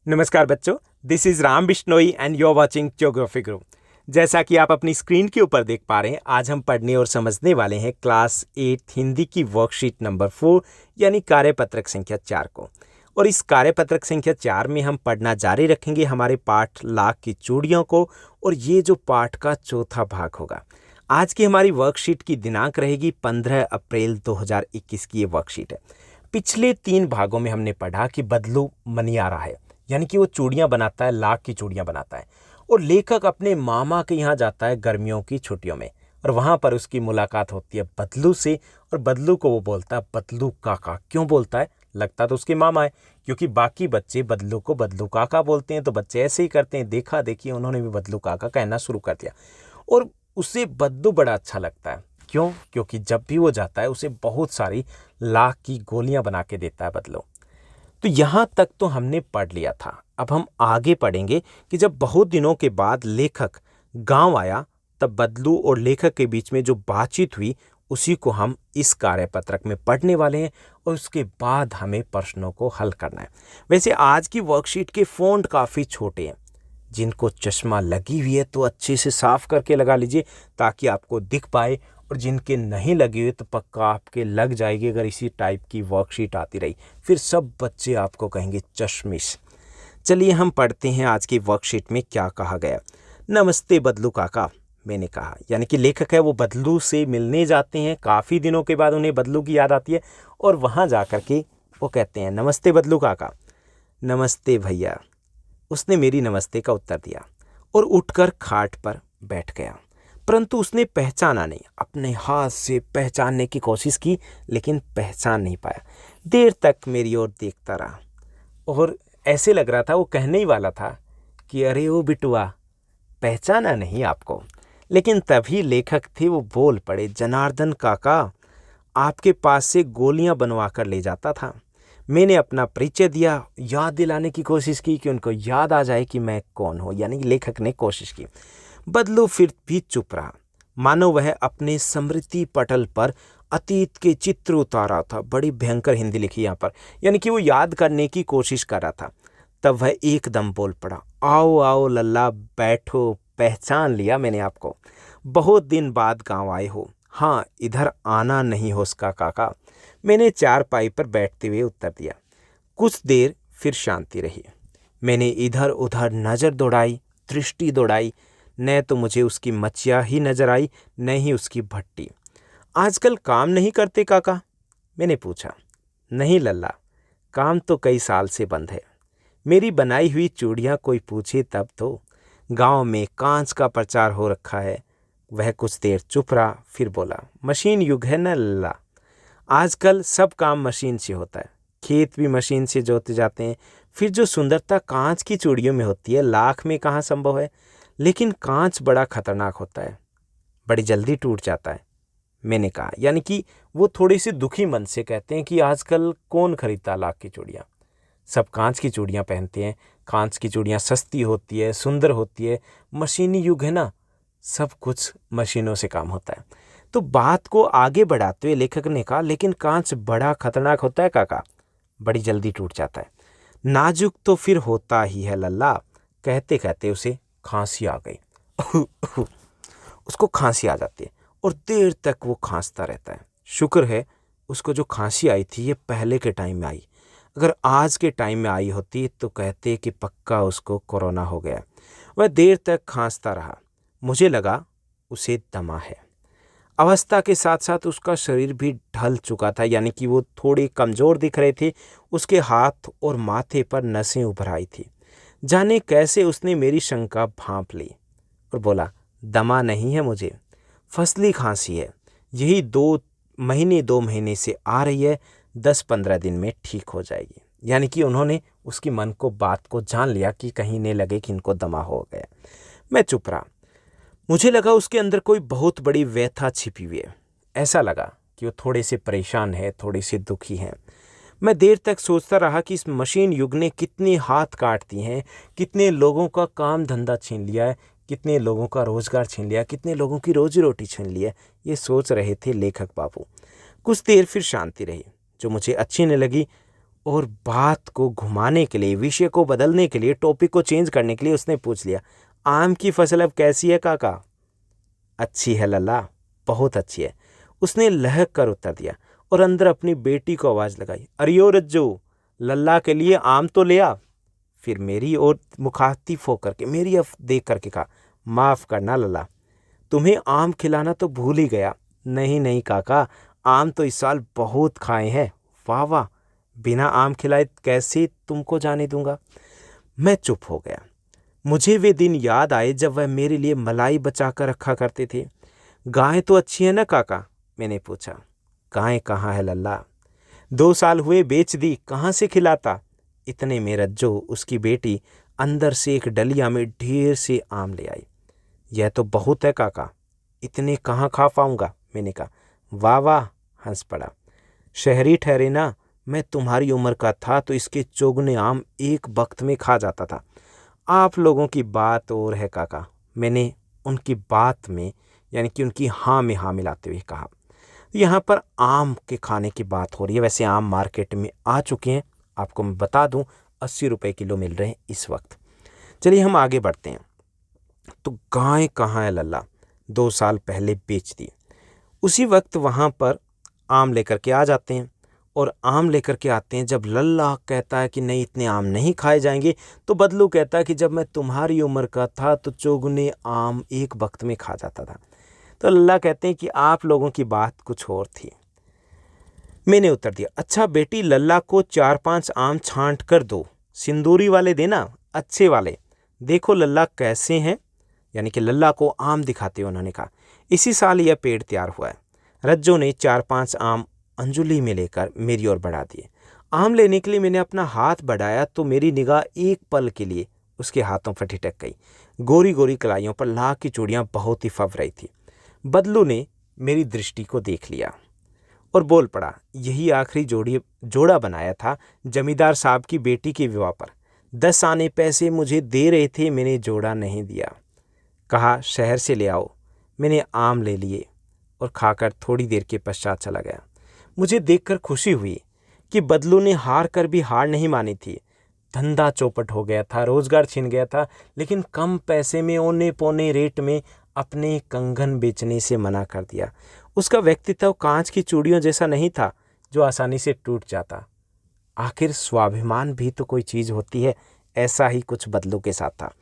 नमस्कार बच्चों, this is Ram Bishnoi and you are watching geography group. जैसा कि आप अपनी स्क्रीन के ऊपर देख पा रहे हैं, आज हम पढ़ने और समझने वाले हैं क्लास 8 हिंदी की वर्कशीट नंबर 4 यानी कार्यपत्रक संख्या 4 को। और इस कार्यपत्रक संख्या 4 में हम पढ़ना जारी रखेंगे हमारे पाठ लाख की चूड़ियों को, और ये जो पाठ का चौथा भाग होगा। आज की हमारी वर्कशीट की दिनांक रहेगी 15 अप्रैल 2021 की ये वर्कशीट है। पिछले 3 भागों में हमने पढ़ा कि बदलू मनियारा है, यानी कि वो चूड़ियाँ बनाता है, लाख की चूड़ियाँ बनाता है, और लेखक अपने मामा के यहाँ जाता है गर्मियों की छुट्टियों में, और वहाँ पर उसकी मुलाकात होती है बदलू से। और बदलू को वो बोलता है बदलू काका। क्यों बोलता है? लगता तो उसके मामा है, क्योंकि बाकी बच्चे बदलू को बदलू काका बोलते हैं, तो बच्चे ऐसे ही करते हैं। देखा देखिए उन्होंने भी बदलू काका कहना शुरू कर दिया, और उसे बदलू बड़ा अच्छा लगता है। क्यों? क्योंकि जब भी वो जाता है उसे बहुत सारी लाख की गोलियां बना के देता है बदलू। तो यहाँ तक तो हमने पढ़ लिया था। अब हम आगे पढ़ेंगे कि जब बहुत दिनों के बाद लेखक गांव आया, तब बदलू और लेखक के बीच में जो बातचीत हुई उसी को हम इस कार्यपत्रक में पढ़ने वाले हैं, और उसके बाद हमें प्रश्नों को हल करना है। वैसे आज की वर्कशीट के फ़ॉन्ट काफ़ी छोटे हैं। जिनको चश्मा लगी हुई है तो अच्छे से साफ करके लगा लीजिए ताकि आपको दिख पाए, और जिनके नहीं लगी हुई तो पक्का आपके लग जाएगी अगर इसी टाइप की वर्कशीट आती रही। फिर सब बच्चे आपको कहेंगे चश्मिश। चलिए हम पढ़ते हैं आज की वर्कशीट में क्या कहा गया। नमस्ते बदलू काका, मैंने कहा। यानी कि लेखक है वो बदलू से मिलने जाते हैं। काफ़ी दिनों के बाद उन्हें बदलू की याद आती है, और वहाँ जा कर के वो कहते हैं नमस्ते बदलू काका। नमस्ते भैया, उसने मेरी नमस्ते का उत्तर दिया और उठकर खाट पर बैठ गया। परंतु उसने पहचाना नहीं। अपने हाथ से पहचानने की कोशिश की, लेकिन पहचान नहीं पाया। देर तक मेरी ओर देखता रहा, और ऐसे लग रहा था वो कहने ही वाला था कि अरे ओ बिटुआ, पहचाना नहीं आपको। लेकिन तभी लेखक थे वो बोल पड़े, जनार्दन काका, आपके पास से गोलियां बनवा कर ले जाता था। मैंने अपना परिचय दिया, याद दिलाने की कोशिश की कि उनको याद आ जाए कि मैं कौन हूँ। यानी लेखक ने कोशिश की। बदलू फिर भी चुप रहा, मानो वह अपने स्मृति पटल पर अतीत के चित्र उतारा था। बड़ी भयंकर हिंदी लिखी यहाँ पर, यानी कि वो याद करने की कोशिश कर रहा था। तब वह एकदम बोल पड़ा, आओ आओ लल्ला, बैठो, पहचान लिया मैंने आपको। बहुत दिन बाद गांव आए हो। हाँ, इधर आना नहीं हो उसका काका, मैंने चारपाई पर बैठते हुए उत्तर दिया। कुछ देर फिर शांति रही। मैंने इधर उधर नज़र दौड़ाई, दृष्टि दौड़ाई। न तो मुझे उसकी मचिया ही नजर आई, न ही उसकी भट्टी। आजकल काम नहीं करते काका? मैंने पूछा। नहीं लल्ला, काम तो कई साल से बंद है। मेरी बनाई हुई चूड़ियाँ कोई पूछे तब तो। गांव में कांच का प्रचार हो रखा है। वह कुछ देर चुप रहा, फिर बोला, मशीन युग है न लल्ला, आजकल सब काम मशीन से होता है। खेत भी मशीन से जोते जाते हैं। फिर जो सुंदरता कांच की चूड़ियों में होती है, लाख में कहाँ संभव है। लेकिन कांच बड़ा खतरनाक होता है, बड़ी जल्दी टूट जाता है, मैंने कहा। यानी कि वो थोड़ी सी दुखी मन से कहते हैं कि आजकल कौन खरीदता लाख की चूड़ियाँ, सब कांच की चूड़ियाँ पहनते हैं। कांच की चूड़ियाँ सस्ती होती है, सुंदर होती है। मशीनी युग है ना, सब कुछ मशीनों से काम होता है। तो बात को आगे बढ़ाते हुए लेखक ने कहा, लेकिन कांच बड़ा खतरनाक होता है काका, बड़ी जल्दी टूट जाता है। नाजुक तो फिर होता ही है लल्ला। कहते कहते उसे खांसी आ गई। उसको खांसी आ जाती है, और देर तक वो खांसता रहता है। शुक्र है उसको जो खांसी आई थी ये पहले के टाइम में आई। अगर आज के टाइम में आई होती तो कहते कि पक्का उसको कोरोना हो गया। वह देर तक खांसता रहा। मुझे लगा उसे दमा है। अवस्था के साथ साथ उसका शरीर भी ढल चुका था, यानी कि वो थोड़े कमज़ोर दिख रहे थे। उसके हाथ और माथे पर नसें उभर आई थी। जाने कैसे उसने मेरी शंका भांप ली और बोला, दमा नहीं है मुझे, फसली खांसी है। यही 2 महीने से आ रही है, 10-15 दिन में ठीक हो जाएगी। यानी कि उन्होंने उसकी मन को बात को जान लिया कि कहीं नहीं लगे कि इनको दमा हो गया। मैं चुप रहा। मुझे लगा उसके अंदर कोई बहुत बड़ी व्यथा छिपी हुई है। ऐसा लगा कि वो थोड़े से परेशान है, थोड़े से दुखी हैं। मैं देर तक सोचता रहा कि इस मशीन युग ने कितने हाथ काट दिए हैं, कितने लोगों का काम धंधा छीन लिया है, कितने लोगों का रोजगार छीन लिया, कितने लोगों की रोजी रोटी छीन ली है। ये सोच रहे थे लेखक बाबू। कुछ देर फिर शांति रही, जो मुझे अच्छी नहीं लगी। और बात को घुमाने के लिए, विषय को बदलने के लिए, टॉपिक को चेंज करने के लिए उसने पूछ लिया, आम की फसल अब कैसी है काका? अच्छी है लल्ला, बहुत अच्छी है, उसने लहक कर उत्तर दिया और अंदर अपनी बेटी को आवाज़ लगाई, अरे ओ रज्जो, लल्ला के लिए आम तो ले आ। फिर मेरी ओर मुखातिब होकर के, मेरी ओर देख करके कहा, माफ़ करना लल्ला, तुम्हें आम खिलाना तो भूल ही गया। नहीं नहीं काका, आम तो इस साल बहुत खाए हैं। वाह वाह, बिना आम खिलाए कैसे तुमको जाने दूंगा। मैं चुप हो गया। मुझे वे दिन याद आए जब वह मेरे लिए मलाई बचा कर रखा करते थे। गाय तो अच्छी है ना काका? मैंने पूछा। गाय कहाँ है लल्ला, 2 साल हुए बेच दी, कहाँ से खिलाता। इतने में रज्जो, उसकी बेटी, अंदर से एक डलिया में ढेर से आम ले आई। यह तो बहुत है काका, इतने कहाँ खा पाऊंगा। मैंने कहा। वाह वाह, हंस पड़ा। शहरी ठहरे ना, मैं तुम्हारी उम्र का था तो इसके चौगुने आम एक वक्त में खा जाता था। आप लोगों की बात और है काका, मैंने उनकी बात में यानी कि उनकी हाँ में हाँ मिलाते हुए कहा। यहाँ पर आम के खाने की बात हो रही है। वैसे आम मार्केट में आ चुके हैं, आपको मैं बता दूं 80 रुपये किलो मिल रहे हैं इस वक्त। चलिए हम आगे बढ़ते हैं। तो गाय कहाँ है लल्ला, 2 साल पहले बेच दी। उसी वक्त वहाँ पर आम लेकर के आ जाते हैं और आम लेकर के आते हैं। जब लल्ला कहता है कि नहीं इतने आम नहीं खाए जाएंगे, तो बदलू कहता है कि जब मैं तुम्हारी उम्र का था तो चौगुने आम एक वक्त में खा जाता था। तो लल्ला कहते हैं कि आप लोगों की बात कुछ और थी। मैंने उत्तर दिया, अच्छा बेटी, लल्ला को 4-5 आम छांट कर दो, सिंदूरी वाले देना, अच्छे वाले। देखो लल्ला कैसे हैं, यानी कि लल्ला को आम दिखाते हुए उन्होंने कहा। इसी साल यह पेड़ तैयार हुआ है। रज्जो ने 4-5 आम अंजुली में लेकर मेरी ओर बढ़ा दिए। आम लेने के लिए मैंने अपना हाथ बढ़ाया तो मेरी निगाह एक पल के लिए उसके हाथों पर ठिठक गई। गोरी गोरी कलाइयों पर लाख की चूड़ियां बहुत ही फब रही थी। बदलू ने मेरी दृष्टि को देख लिया और बोल पड़ा, यही आखिरी जोड़ा बनाया था जमींदार साहब की बेटी के विवाह पर। 10 आने पैसे मुझे दे रहे थे, मैंने जोड़ा नहीं दिया। कहा शहर से ले आओ। मैंने आम ले लिए और खाकर थोड़ी देर के पश्चात चला गया। मुझे देखकर खुशी हुई कि बदलू ने हार कर भी हार नहीं मानी थी। धंधा चौपट हो गया था, रोजगार छिन गया था, लेकिन कम पैसे में औने पौने रेट में अपने कंगन बेचने से मना कर दिया। उसका व्यक्तित्व कांच की चूड़ियों जैसा नहीं था जो आसानी से टूट जाता। आखिर स्वाभिमान भी तो कोई चीज़ होती है। ऐसा ही कुछ बदलू के साथ था।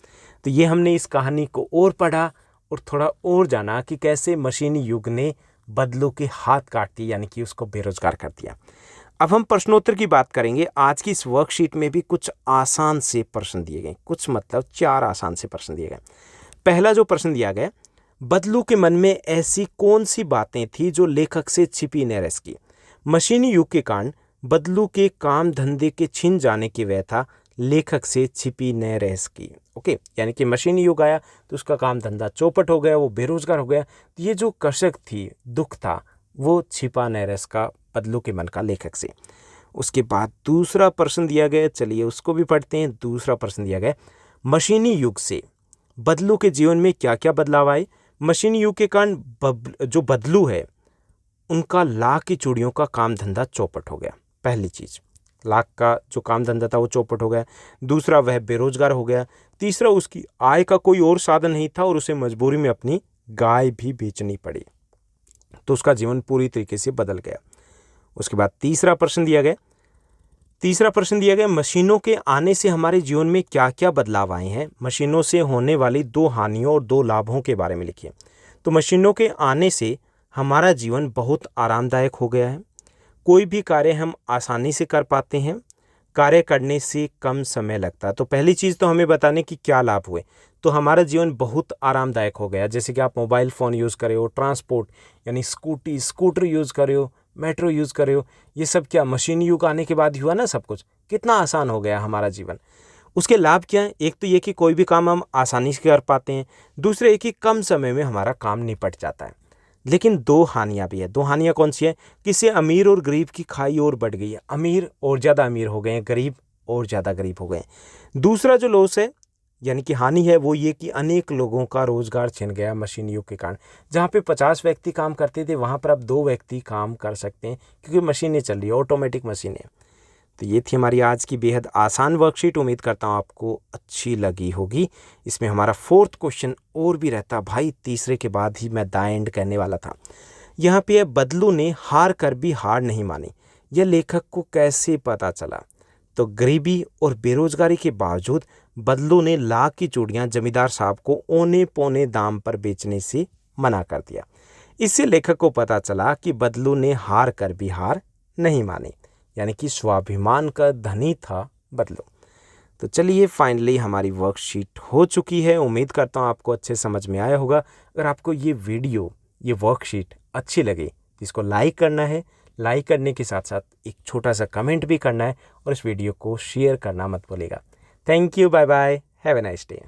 तो ये हमने इस कहानी को और पढ़ा और थोड़ा और जाना कि कैसे मशीनी युग ने बदलू के हाथ काट दिए, यानी कि उसको बेरोजगार कर दिया। अब हम प्रश्नोत्तर की बात करेंगे। आज की इस वर्कशीट में भी कुछ आसान से प्रश्न दिए गए, कुछ मतलब 4 आसान से प्रश्न दिए गए। पहला जो प्रश्न दिया गया, बदलू के मन में ऐसी कौन सी बातें थी जो लेखक से छिपी न रह सकी। मशीनी युग के कारण बदलू के काम धंधे के छिन जाने की व्यथा लेखक से छिपी न रह सकी। ओके, यानी कि मशीनी युग आया तो उसका काम धंधा चौपट हो गया, वो बेरोजगार हो गया। तो ये जो कशक थी, दुख था, वो छिपा न रह सका बदलू के मन का लेखक से। उसके बाद दूसरा प्रश्न दिया गया, चलिए उसको भी पढ़ते हैं। दूसरा प्रश्न दिया गया, मशीनी युग से बदलू के जीवन में क्या क्या बदलाव आए। मशीनी युग के कारण जो बदलू है उनका लाख की चूड़ियों का काम धंधा चौपट हो गया। पहली चीज, लाख का जो काम धंधा था वो चौपट हो गया। दूसरा, वह बेरोजगार हो गया। तीसरा, उसकी आय का कोई और साधन नहीं था और उसे मजबूरी में अपनी गाय भी बेचनी पड़ी, तो उसका जीवन पूरी तरीके से बदल गया। उसके बाद तीसरा प्रश्न दिया गया, मशीनों के आने से हमारे जीवन में क्या क्या बदलाव आए हैं। मशीनों से होने वाली 2 हानियों और 2 लाभों के बारे में लिखिए। तो मशीनों के आने से हमारा जीवन बहुत आरामदायक हो गया है। कोई भी कार्य हम आसानी से कर पाते हैं, कार्य करने से कम समय लगता है। तो पहली चीज़ तो हमें बताने कि क्या लाभ हुए। तो हमारा जीवन बहुत आरामदायक हो गया। जैसे कि आप मोबाइल फ़ोन यूज़ कर रहे हो, ट्रांसपोर्ट यानी स्कूटर यूज़ कर रहे हो, मेट्रो यूज़ कर रहे हो, ये सब क्या मशीनी युग आने के बाद हुआ ना। सब कुछ कितना आसान हो गया हमारा जीवन। उसके लाभ क्या हैं? एक तो ये कि कोई भी काम हम आसानी से कर पाते हैं। दूसरे ये कि कम समय में हमारा काम निपट जाता है। लेकिन 2 हानियाँ भी है। 2 हानियाँ कौन सी है? किसी अमीर और गरीब की खाई और बढ़ गई है। अमीर और ज़्यादा अमीर हो गए हैं, गरीब और ज़्यादा गरीब हो गए हैं। दूसरा जो लॉस है यानी कि हानि है वो ये कि अनेक लोगों का रोजगार छिन गया मशीन युग के कारण। जहाँ पे 50 व्यक्ति काम करते थे वहाँ पर अब 2 व्यक्ति काम कर सकते हैं, क्योंकि मशीनें चल रही है, ऑटोमेटिक मशीनें। तो ये थी हमारी आज की बेहद आसान वर्कशीट। उम्मीद करता हूँ आपको अच्छी लगी होगी। इसमें हमारा 4th क्वेश्चन और भी रहता भाई, तीसरे के बाद ही मैं द एंड कहने वाला था। यहाँ पे है, बदलू ने हार कर भी हार नहीं मानी, यह लेखक को कैसे पता चला? तो गरीबी और बेरोजगारी के बावजूद बदलू ने लाख की चूड़ियाँ जमींदार साहब को औने पौने दाम पर बेचने से मना कर दिया। इससे लेखक को पता चला कि बदलू ने हार कर भी हार नहीं मानी, यानी कि स्वाभिमान का धनी था बदलू। तो चलिए, फाइनली हमारी वर्कशीट हो चुकी है। उम्मीद करता हूँ आपको अच्छे समझ में आया होगा। अगर आपको ये वीडियो, ये वर्कशीट अच्छी लगे, इसको लाइक करना है। लाइक करने के साथ साथ एक छोटा सा कमेंट भी करना है और इस वीडियो को शेयर करना मत भूलिएगा। Thank you, bye bye, have a nice day.